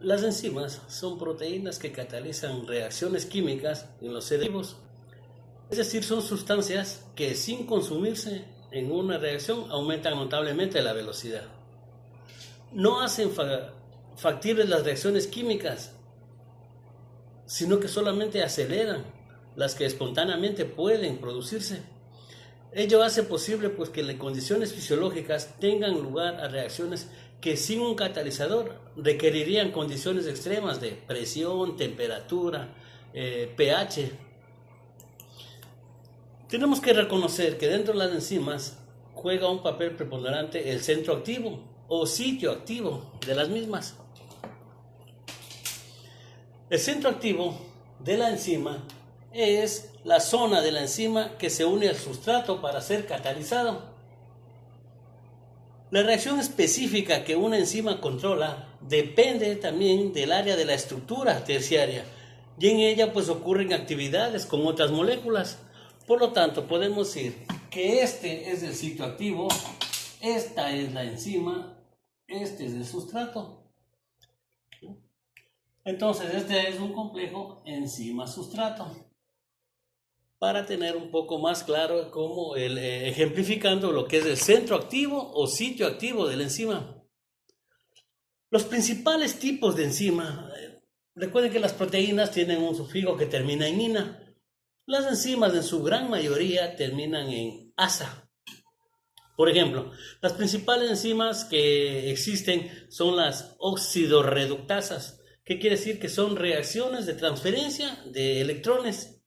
Las enzimas son proteínas que catalizan reacciones químicas en los seres vivos, es decir, son sustancias que sin consumirse en una reacción aumentan notablemente la velocidad. No hacen factibles las reacciones químicas, sino que solamente aceleran las que espontáneamente pueden producirse. Ello hace posible pues, que las condiciones fisiológicas tengan lugar a reacciones que sin un catalizador requerirían condiciones extremas de presión, temperatura, pH. Tenemos que reconocer que dentro de las enzimas juega un papel preponderante el centro activo o sitio activo de las mismas. El centro activo de la enzima es la zona de la enzima que se une al sustrato para ser catalizado. La reacción específica que una enzima controla depende también del área de la estructura terciaria y en ella pues ocurren actividades con otras moléculas. Por lo tanto, podemos decir que este es el sitio activo, esta es la enzima, este es el sustrato. Entonces, este es un complejo enzima-sustrato. Para tener un poco más claro cómo ejemplificando lo que es el centro activo o sitio activo de la enzima. Los principales tipos de enzima, recuerden que las proteínas tienen un sufijo que termina en -ina. Las enzimas en su gran mayoría terminan en -asa. Por ejemplo, las principales enzimas que existen son las oxidorreductasas. ¿Qué quiere decir? Que son reacciones de transferencia de electrones.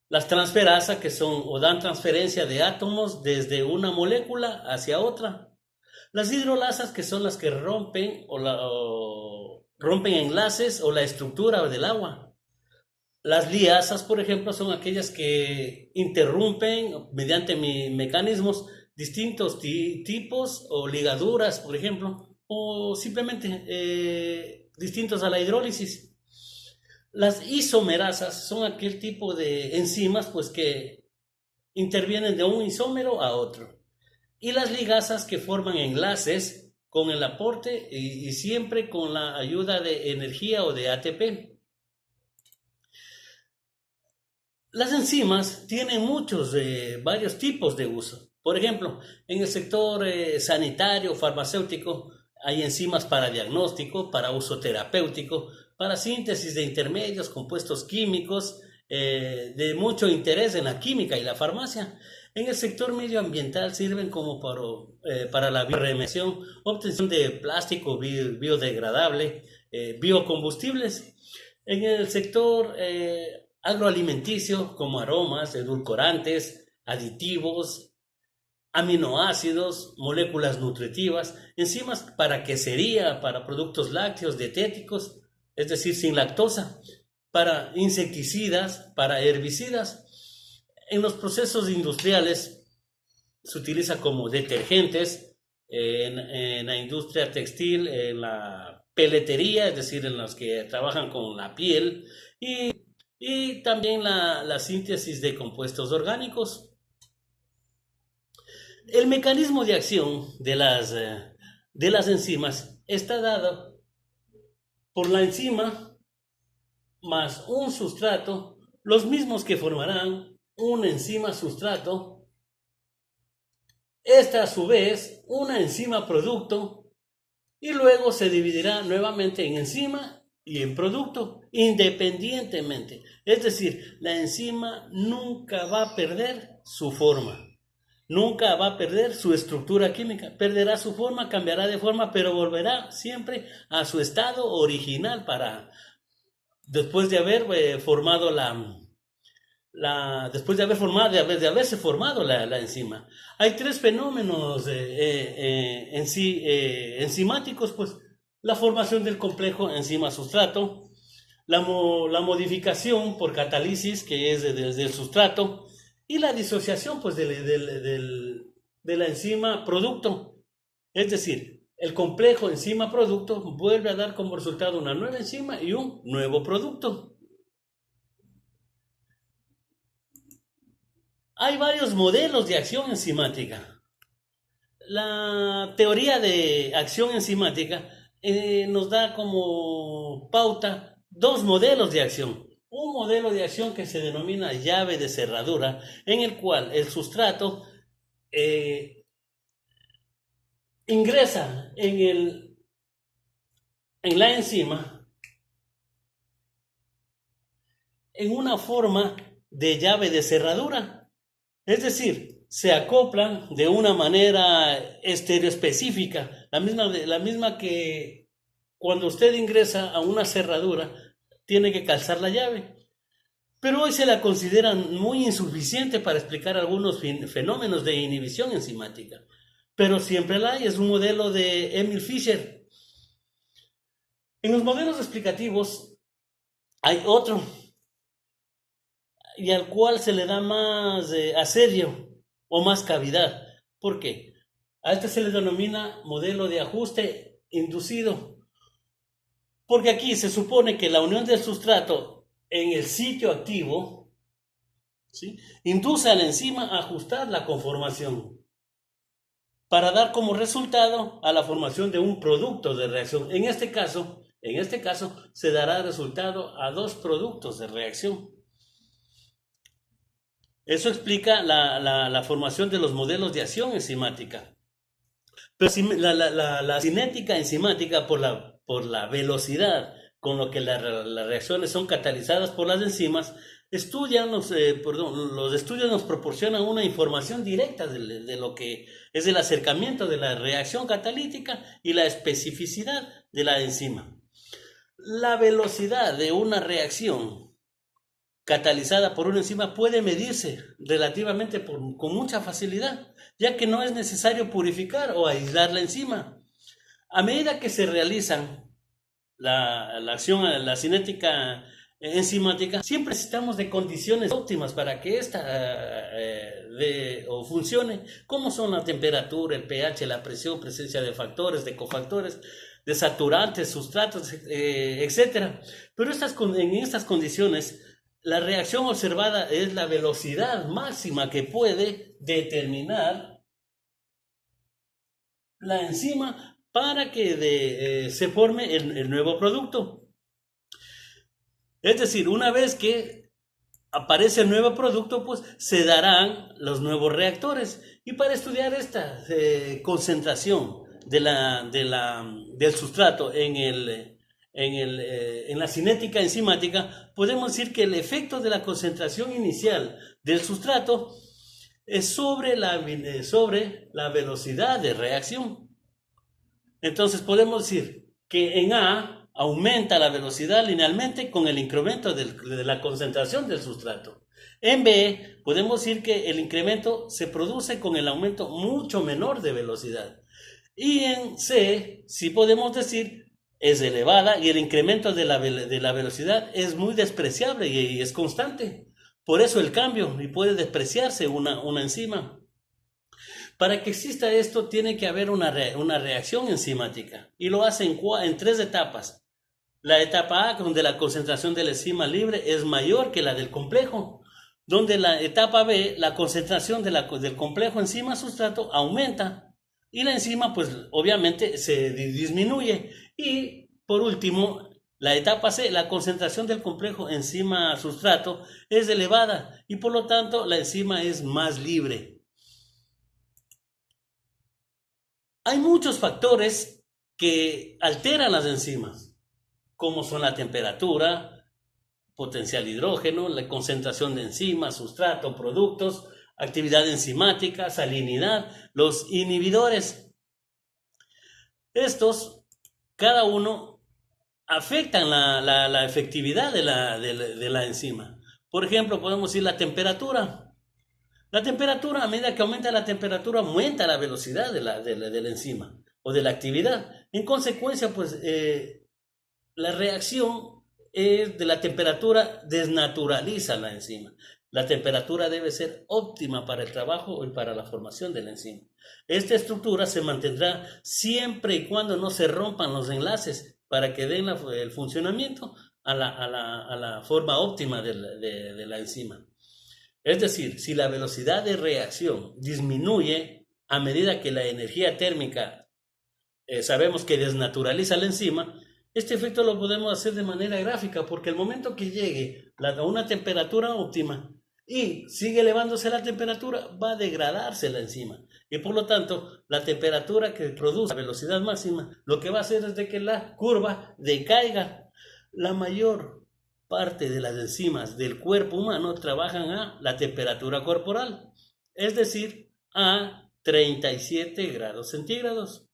Las transferasas, que son o dan transferencia de átomos desde una molécula hacia otra. Las hidrolasas, que son las que rompen rompen enlaces o la estructura del agua. Las liasas, por ejemplo, son aquellas que interrumpen mediante mecanismos distintos tipos o ligaduras, por ejemplo, o simplemente distintos a la hidrólisis. Las isomerasas son aquel tipo de enzimas pues, que intervienen de un isómero a otro. Y las ligasas que forman enlaces con el aporte y siempre con la ayuda de energía o de ATP. Las enzimas tienen varios tipos de uso. Por ejemplo, en el sector sanitario, farmacéutico, hay enzimas para diagnóstico, para uso terapéutico, para síntesis de intermedios, compuestos químicos, de mucho interés en la química y la farmacia. En el sector medioambiental sirven como para la bioremediación, obtención de plástico biodegradable, biocombustibles. En el sector agroalimenticio, como aromas, edulcorantes, aditivos, aminoácidos, moléculas nutritivas, enzimas para quesería, para productos lácteos, dietéticos, es decir, sin lactosa, para insecticidas, para herbicidas. En los procesos industriales se utiliza como detergentes, en la industria textil, en la peletería, es decir, en los que trabajan con la piel, y también la síntesis de compuestos orgánicos. El mecanismo de acción de las enzimas está dado por la enzima más un sustrato, los mismos que formarán una enzima sustrato. Esta a su vez una enzima producto y luego se dividirá nuevamente en enzima y en producto independientemente. Es decir, la enzima nunca va a perder su forma. Nunca va a perder su estructura química, perderá su forma, cambiará de forma, pero volverá siempre a su estado original después de haber formado de haberse formado la enzima. Hay tres fenómenos enzimáticos, pues la formación del complejo enzima-sustrato, la modificación por catálisis, que es desde el sustrato, y la disociación pues, de la enzima producto. Es decir, el complejo enzima producto vuelve a dar como resultado una nueva enzima y un nuevo producto. Hay varios modelos de acción enzimática. La teoría de acción enzimática nos da como pauta dos modelos de acción. Un modelo de acción que se denomina llave de cerradura, en el cual el sustrato ingresa en la enzima en una forma de llave de cerradura. Es decir, se acoplan de una manera estereoespecífica, la misma que cuando usted ingresa a una cerradura, tiene que calzar la llave. Pero hoy se la considera muy insuficiente para explicar algunos fenómenos de inhibición enzimática. Pero siempre la hay, es un modelo de Emil Fischer. En los modelos explicativos hay otro, y al cual se le da más asedio o más cavidad. ¿Por qué? A este se le denomina modelo de ajuste inducido, porque aquí se supone que la unión del sustrato en el sitio activo, ¿sí?, induce a la enzima a ajustar la conformación para dar como resultado a la formación de un producto de reacción. En este caso se dará resultado a dos productos de reacción. Eso explica la formación de los modelos de acción enzimática. Pero la cinética enzimática, por la velocidad con lo que las reacciones son catalizadas por las enzimas, los estudios nos proporcionan una información directa de lo que es el acercamiento de la reacción catalítica y la especificidad de la enzima. La velocidad de una reacción catalizada por una enzima puede medirse relativamente con mucha facilidad, ya que no es necesario purificar o aislar la enzima. A medida que se realizan la acción, la cinética enzimática, siempre necesitamos de condiciones óptimas para que esta funcione, como son la temperatura, el pH, la presión, presencia de factores, de cofactores, de saturantes, sustratos, etc. Pero en estas condiciones, la reacción observada es la velocidad máxima que puede determinar la enzima para que se forme el nuevo producto. Es decir, una vez que aparece el nuevo producto, pues se darán los nuevos reactores. Y para estudiar esta concentración del sustrato en la cinética enzimática, podemos decir que el efecto de la concentración inicial del sustrato es sobre la velocidad de reacción. Entonces podemos decir que en A aumenta la velocidad linealmente con el incremento de la concentración del sustrato. En B podemos decir que el incremento se produce con el aumento mucho menor de velocidad. Y en C sí podemos decir es elevada y el incremento de la velocidad es muy despreciable y es constante. Por eso el cambio, y puede despreciarse una enzima. Para que exista esto tiene que haber una reacción enzimática, y lo hace en tres etapas. La etapa A, donde la concentración de la enzima libre es mayor que la del complejo, donde la etapa B, la concentración del complejo enzima sustrato aumenta y la enzima pues obviamente se disminuye. Y por último, la etapa C, la concentración del complejo enzima sustrato es elevada y por lo tanto la enzima es más libre. Hay muchos factores que alteran las enzimas, como son la temperatura, potencial hidrógeno, la concentración de enzimas, sustrato, productos, actividad enzimática, salinidad, los inhibidores. Estos, cada uno, afectan la efectividad de la enzima. Por ejemplo, podemos decir la temperatura. La temperatura, a medida que aumenta la temperatura, aumenta la velocidad de la enzima o de la actividad. En consecuencia, pues la reacción de la temperatura desnaturaliza la enzima. La temperatura debe ser óptima para el trabajo y para la formación de la enzima. Esta estructura se mantendrá siempre y cuando no se rompan los enlaces para que den el funcionamiento a la forma óptima de la enzima. Es decir, si la velocidad de reacción disminuye a medida que la energía térmica sabemos que desnaturaliza la enzima. Este efecto lo podemos hacer de manera gráfica, porque el momento que llegue a una temperatura óptima y sigue elevándose la temperatura, va a degradarse la enzima. Y por lo tanto, la temperatura que produce a velocidad máxima, lo que va a hacer es de que la curva decaiga. La mayor parte de las enzimas del cuerpo humano trabajan a la temperatura corporal, es decir, a 37 grados centígrados.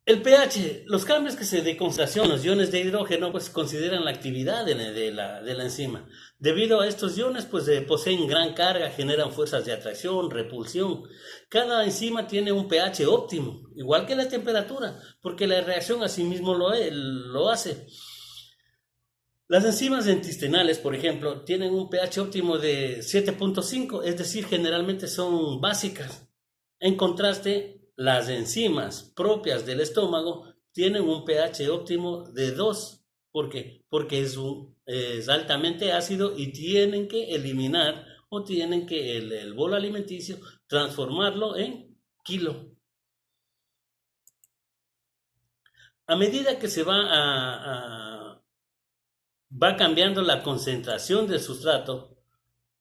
El pH, los cambios que se de concentración, los iones de hidrógeno, pues consideran la actividad de la enzima. Debido a estos iones, pues poseen gran carga, generan fuerzas de atracción, repulsión. Cada enzima tiene un pH óptimo, igual que la temperatura, porque la reacción a sí mismo lo hace. Las enzimas intestinales, por ejemplo, tienen un pH óptimo de 7.5, es decir, generalmente son básicas. En contraste, las enzimas propias del estómago tienen un pH óptimo de 2. ¿Por qué? Porque es altamente ácido y tienen que eliminar o tienen que el bolo alimenticio transformarlo en kilo. A medida que se va cambiando la concentración del sustrato,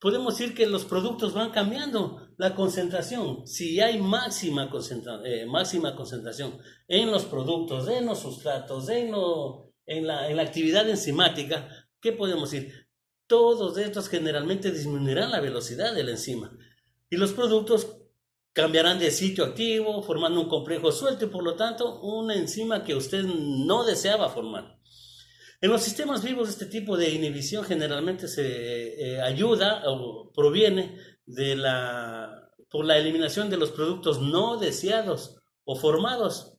podemos decir que los productos van cambiando la concentración. Si hay máxima concentración en los productos, en los sustratos, en la actividad enzimática, ¿qué podemos decir? Todos estos generalmente disminuirán la velocidad de la enzima. Y los productos cambiarán de sitio activo, formando un complejo suelto y por lo tanto una enzima que usted no deseaba formar. En los sistemas vivos este tipo de inhibición generalmente se ayuda o proviene por la eliminación de los productos no deseados o formados.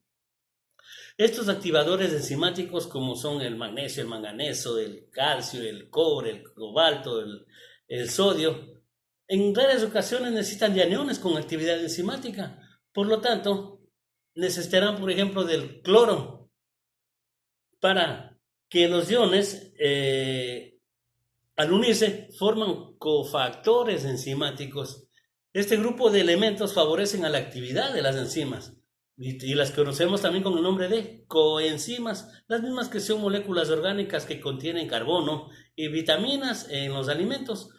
Estos activadores enzimáticos como son el magnesio, el manganeso, el calcio, el cobre, el cobalto, el sodio, en raras ocasiones necesitan de aniones con actividad enzimática. Por lo tanto, necesitarán, por ejemplo, del cloro para que los iones, al unirse, forman cofactores enzimáticos. Este grupo de elementos favorecen a la actividad de las enzimas y las conocemos también con el nombre de coenzimas, las mismas que son moléculas orgánicas que contienen carbono y vitaminas en los alimentos.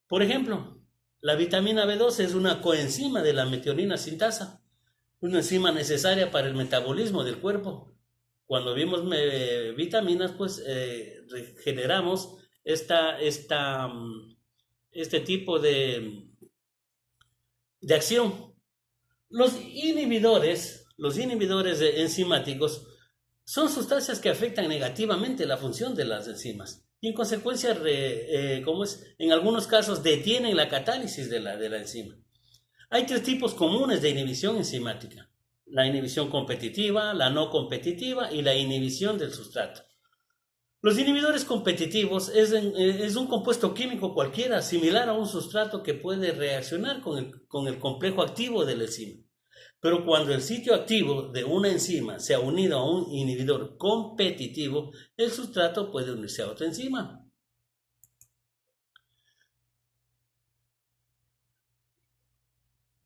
Por ejemplo, la vitamina B12 es una coenzima de la metionina sintasa, una enzima necesaria para el metabolismo del cuerpo. Cuando vimos vitaminas, pues generamos este tipo de acción. Los inhibidores enzimáticos son sustancias que afectan negativamente la función de las enzimas y en consecuencia, en algunos casos detienen la catálisis de la enzima. Hay 3 tipos comunes de inhibición enzimática: la inhibición competitiva, la no competitiva y la inhibición del sustrato. Los inhibidores competitivos es un compuesto químico cualquiera similar a un sustrato que puede reaccionar con el complejo activo de la enzima. Pero cuando el sitio activo de una enzima se ha unido a un inhibidor competitivo, el sustrato puede unirse a otra enzima.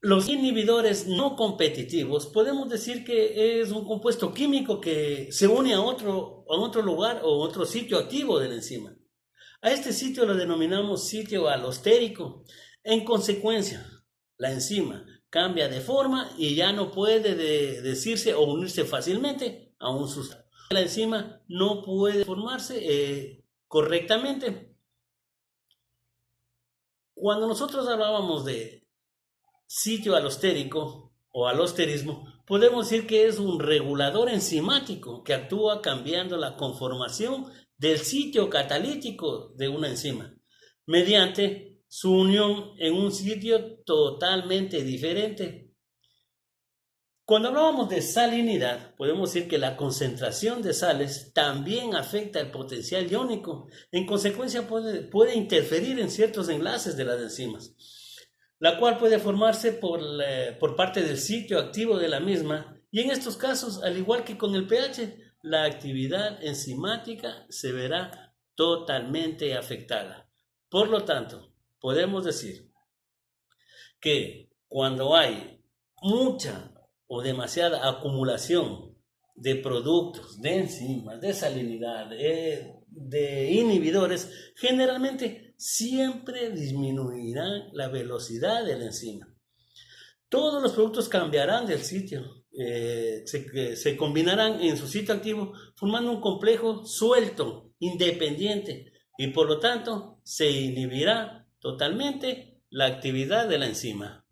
Los inhibidores no competitivos podemos decir que es un compuesto químico que se une a otro lugar o otro sitio activo de la enzima. A este sitio lo denominamos sitio alostérico. En consecuencia, la enzima cambia de forma y ya no puede decirse o unirse fácilmente a un sustrato. La enzima no puede formarse correctamente. Cuando nosotros hablábamos de sitio alostérico o alosterismo, podemos decir que es un regulador enzimático que actúa cambiando la conformación del sitio catalítico de una enzima mediante su unión en un sitio totalmente diferente. Cuando hablábamos de salinidad, podemos decir que la concentración de sales también afecta el potencial iónico. En consecuencia, puede interferir en ciertos enlaces de las enzimas, la cual puede formarse por parte del sitio activo de la misma, y en estos casos, al igual que con el pH, la actividad enzimática se verá totalmente afectada. Por lo tanto, podemos decir que Cuando hay mucha o demasiada acumulación de productos, de enzimas, de salinidad, de inhibidores, generalmente siempre disminuirá la velocidad de la enzima. Todos los productos cambiarán del sitio, se combinarán en su sitio activo formando un complejo suelto, independiente, y por lo tanto se inhibirá totalmente la actividad de la enzima.